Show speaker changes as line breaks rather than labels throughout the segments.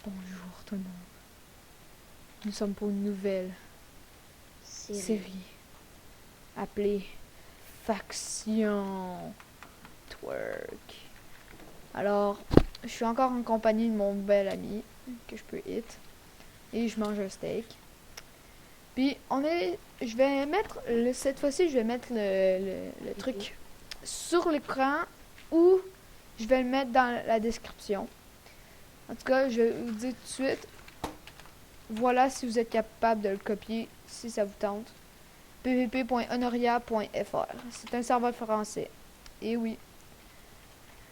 Bonjour tout le monde. Nous sommes pour une nouvelle série appelée Faction Twerk. Alors, je suis encore en compagnie de mon bel ami que je peux hit et je mange un steak. Puis je vais mettre cette fois-ci, je vais mettre le truc sur l'écran ou je vais le mettre dans la description. En tout cas, je vais vous dire tout de suite. Voilà si vous êtes capable de le copier si ça vous tente. pvp.honoria.fr. C'est un serveur français. Et oui.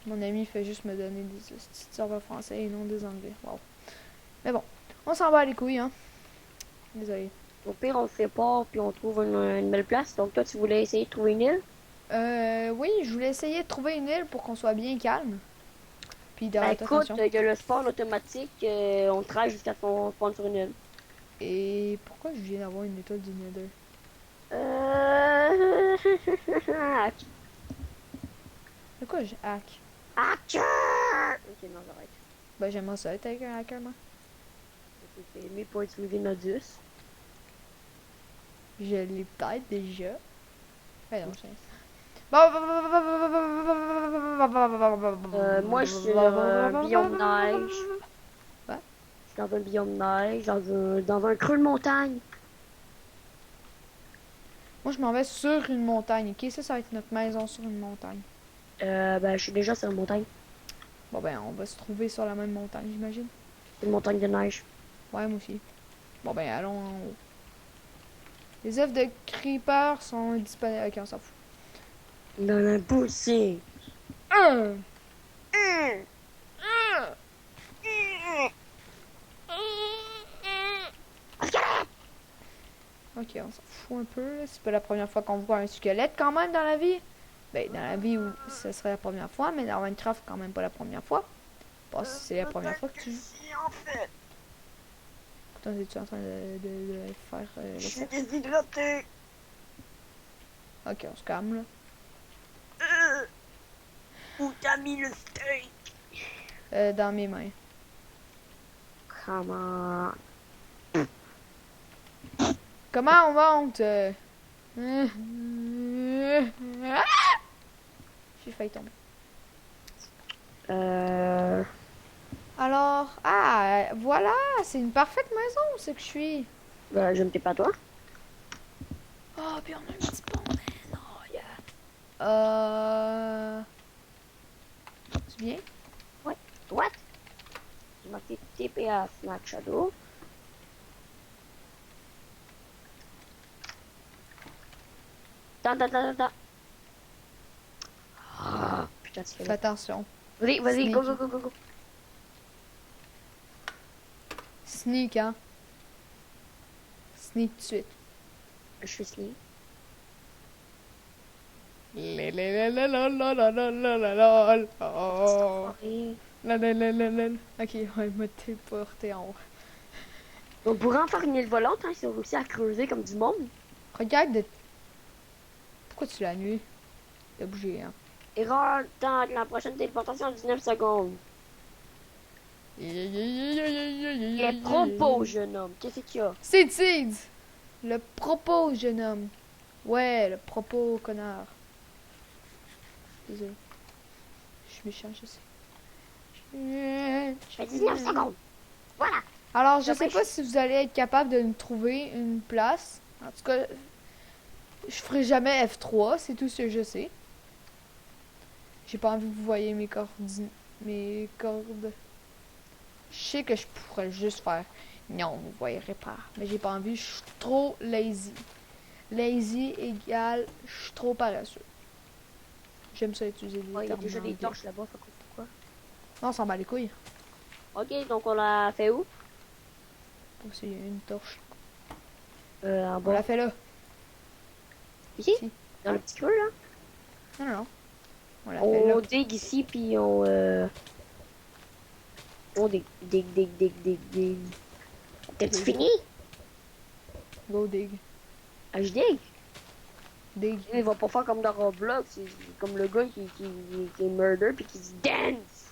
Mon ami fait juste me donner des petits serveurs français et non des anglais. Wow. Mais bon, on s'en va à les couilles, hein. Désolé.
Au pire, on le sépare puis on trouve une belle place. Donc toi, tu voulais essayer de trouver une île?
Oui, je voulais essayer de trouver une île pour qu'on soit bien calme. Puis
Ben
d'arrêter
écoute,
attention.
il y a le spawn automatique. On travaille jusqu'à ce qu'on spawn sur une île.
Et pourquoi je viens d'avoir une étoile du Nether?
Hack.
De quoi je hack?
Hacker! Ok, non, j'arrête.
Ben j'aimerais ça être avec un hacker, moi.
C'est mieux pour utiliser Nodus.
Je l'ai peut-être déjà. Ben non, je sais.
Moi, je suis dans un biome neige.
Ouais.
Je suis dans un biome neige, dans un creux de montagne.
Moi, je m'en vais sur une montagne, ok? Ça va être notre maison sur une montagne.
Ben, je suis déjà sur une montagne.
Bon, ben, on va se trouver sur la même montagne, j'imagine.
Une montagne de neige.
Ouais, moi aussi. Bon, ben, allons en haut. Les œufs de creeper sont disponibles. Ok, on s'en fout.
Dans la poussière.
Ok, on s'en fout un peu. C'est pas la première fois qu'on voit un squelette quand même dans la vie. Ben, dans la vie où ce serait la première fois, mais dans Minecraft, quand même pas la première fois. Pas si c'est la première fois que tu joues.
En fait,
Pourtant, es-tu en train de faire le
je suis
sexe?
déshydraté.
Ok, on se calme là.
Où t'as mis le steak?
Dans mes mains.
Comment?
Comment on monte? J'ai failli tomber. Alors, voilà, c'est une parfaite maison, c'est que je suis.
Ben, je ne sais pas toi.
Oh, puis on a un petit pont. Oh, yeah. Tu viens?
What? J'ai marqué TPA Snack Shadow. Attends. Ah, putain, tu fais
Fais attention.
Vas-y, go.
Sneak, hein? Sneak tout de suite.
Je suis sneak.
Ok, ouais, m'a téléporté en haut.
On pourrait en faire une île volante, hein, si on réussit à creuser comme du monde.
Regarde de... Pourquoi tu l'as nuit? T'as bougé, hein?
Erreur dans la prochaine téléportation en 19 secondes. Il est propos, jeune homme. Qu'est-ce qu'il y a?
Seeds! Le propos, jeune homme. Ouais, le propos, connard. Désolé. Je suis méchant, je sais.
Fait 19 secondes. Voilà.
Alors, je sais pas si vous allez être capable de nous trouver une place. En tout cas, je ferai jamais F3, c'est tout ce que je sais. J'ai pas envie que vous voyez mes cordes. Je sais que je pourrais juste faire non, vous voyerez pas. Mais j'ai pas envie, je suis trop lazy. Lazy égale, je suis trop paresseux. J'aime ça utiliser des
Il y a
termes
déjà des
anglais.
torches là-bas, faut pourquoi?
Non, on s'en bat les couilles.
Ok, donc on l'a fait où?
Aussi, il y a une torche.
En
On
bas.
l'a fait là.
Ici?
Ici.
Dans le petit creux là?
Non. On l'a fait là.
On dig ici, puis on dig. T'as-tu fini?
Go dig.
Ah, je dig?
Dig.
Il va pas faire comme dans Roblox, c'est comme le gars qui est murder puis qui dit dance!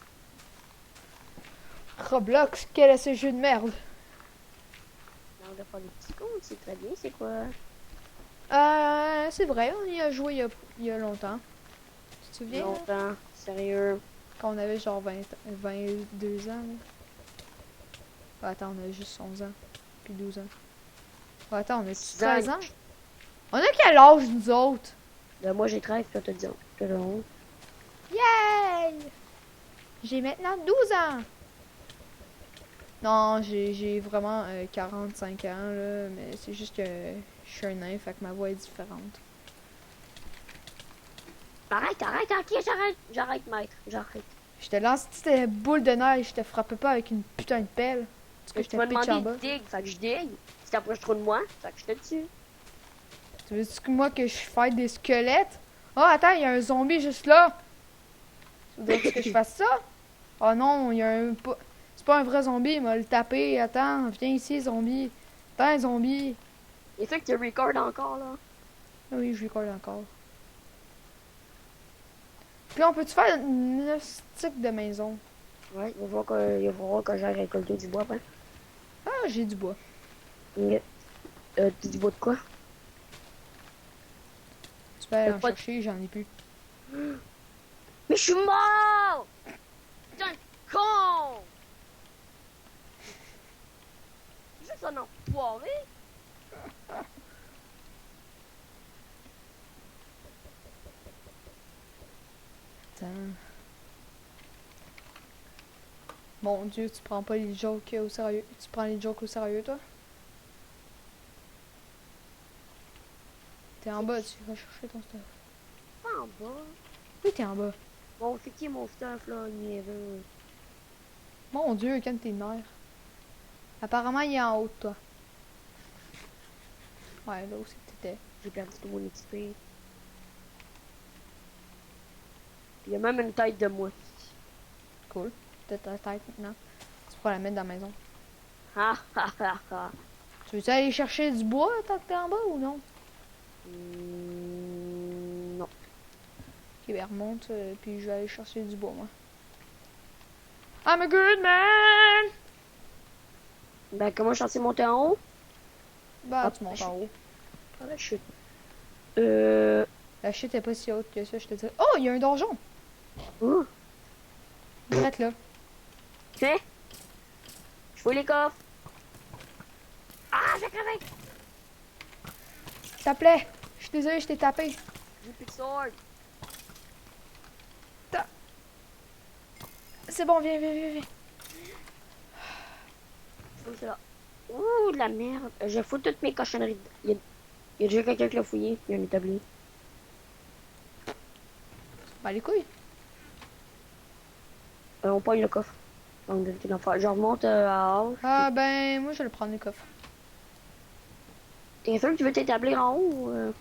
Roblox, quel est ce jeu de merde?
On va faire des petits comptes, c'est très bien, c'est quoi?
C'est vrai, on y a joué il y a longtemps. Tu te souviens? Là?
Longtemps, sérieux.
Quand on avait genre 22 ans. Là. Oh, attends, on a juste 11 ans. Puis 12 ans. Oh, attends, on a 13 ans? On a quel âge, nous autres?
Là, moi, j'ai 13, toi, t'as 10 ans. T'as 11.
Yay! J'ai maintenant 12 ans! Non, j'ai vraiment 45 ans, là, mais c'est juste que je suis un nain, fait que ma voix est différente.
Arrête, ok, j'arrête, maître, j'arrête.
Je te lance cette boule de neige, je te frappe pas avec une putain de pelle. Parce que je
Tu
te
m'as
pitch en
demandé
bas.
de dig, fait que je dig. Si t'approches trop de moi, fait que je te tue.
Tu veux que moi que je fasse des squelettes? Oh, attends, il y a un zombie juste là! Tu voudrais que je fasse ça? Oh non, il y a un... C'est pas un vrai zombie, il m'a le tapé. Attends, viens ici, zombie. Attends, zombie.
Et fait que tu recordes encore, là.
Ah oui, je lui colle encore. Puis on peut-tu faire une stick de maison?
Ouais, il va falloir que j'aille récolter du bois, après.
Ah, j'ai du bois.
Du bois de quoi?
Tu peux aller en
Pas de-
chercher, j'en ai plus.
Mais je suis mort! Putain, con! C'est juste un enfoiré!
Attends. Mon Dieu, tu prends pas les jokes au sérieux. Tu prends les jokes au sérieux, toi? T'es en bas, tu vas chercher ton stuff.
Pas en bas.
Oui, t'es en bas.
Bon, c'est qui mon stuff, là, niaiseux?
Mon Dieu, calme tes nerfs. Apparemment, il est en haut de toi. Ouais, là où c'est que t'étais.
J'ai perdu tout mon XP. Puis il y a même une tête de moi.
Cool. T'as ta tête maintenant. Tu pourras la mettre dans la maison.
Ha ha ha ha.
Tu veux-tu aller chercher du bois tant que t'es en bas ou non?
Non.
Ok, ben remonte, puis je vais aller chercher du bois, moi. I'm a good man!
Ben, comment je suis censé monter en haut?
Bah,
Ah,
tu montes en haut.
Ah, la chute.
La chute est pas si haute que ça, je te dis. Oh, il y a un donjon!
Ouh.
Direct là.
Tiens. Je fouille les coffres. Ah, j'ai crevé.
S'il te plaît! Je suis désolé, je t'ai tapé.
J'ai plus de sword.
C'est bon, viens, viens, viens, viens.
Je fouille ça. Ouh, de la merde. Je fous toutes mes cochonneries. Il y a déjà quelqu'un qui l'a fouillé. Il y a un établi.
Bah, les couilles.
On pogne le coffre. Donc, d'éviter l'enfer. Je remonte à haut.
Ah, ben, moi, je vais le prendre, le coffre.
T'es sûr que tu veux t'établir en haut ou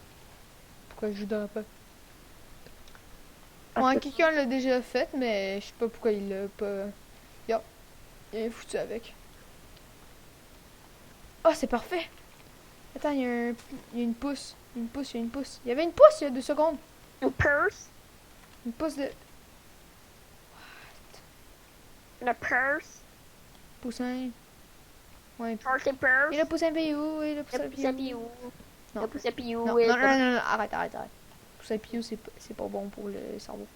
Pourquoi je voudrais pas?
Parce
Ouais,
que-
quelqu'un l'a déjà fait, mais je sais pas pourquoi il l'a pas. Yo, il est foutu avec. Oh, c'est parfait! Attends, il y a une pousse. Une pousse, il y a une pousse. Il y avait une pousse il y a 2 secondes.
Une purse?
Une pousse de
Une purse?
poussin. Ouais.
Purse et purse?
Et le poussin Piyou, et le poussin
Le poussé
Piyou.
piou.
Non.
Le poussé piou.
Non, non, non, non, non, arrête, arrête, arrête. Poussin Piyou, c'est pas bon pour le cerveau.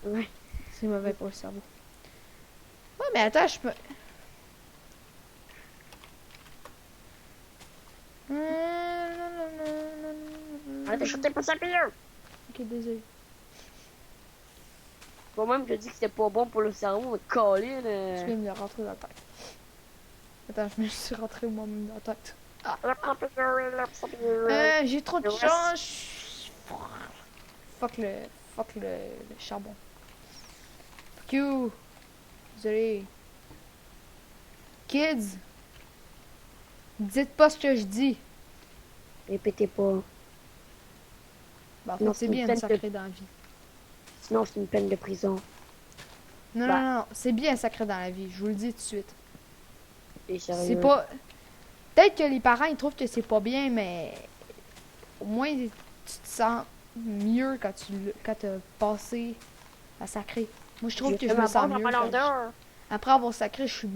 Ouais.
C'est mauvais pour le cerveau. Ouais, mais attends, je peux.
Arrête de chanter le poussé piou.
Ok, désolé.
Moi-même, je dis que c'était pas bon pour le cerveau, mais Colin.
Je viens de me rentrer dans la tête. Attends, je me suis rentré moi-même dans la tête. J'ai trop de chance. Fuck le charbon. Fuck you. Désolé. Kids. Dites pas ce que je dis.
Répétez pas.
Bah, en
Non,
fait, c'est
c'est
bien
une
de
peine
sacrer dans la vie.
Sinon, c'est une peine de prison.
Non,
Bah.
non, non, c'est bien sacré dans la vie. Je vous le dis tout de suite.
T'es sérieux?
C'est pas. Peut-être que les parents ils trouvent que c'est pas bien, mais au moins tu te sens mieux quand t'as passé à sacrer. Moi je trouve
J'ai
que
fait
je me
ma
sens
part
mieux.
dans ma
Après avoir sacré, je suis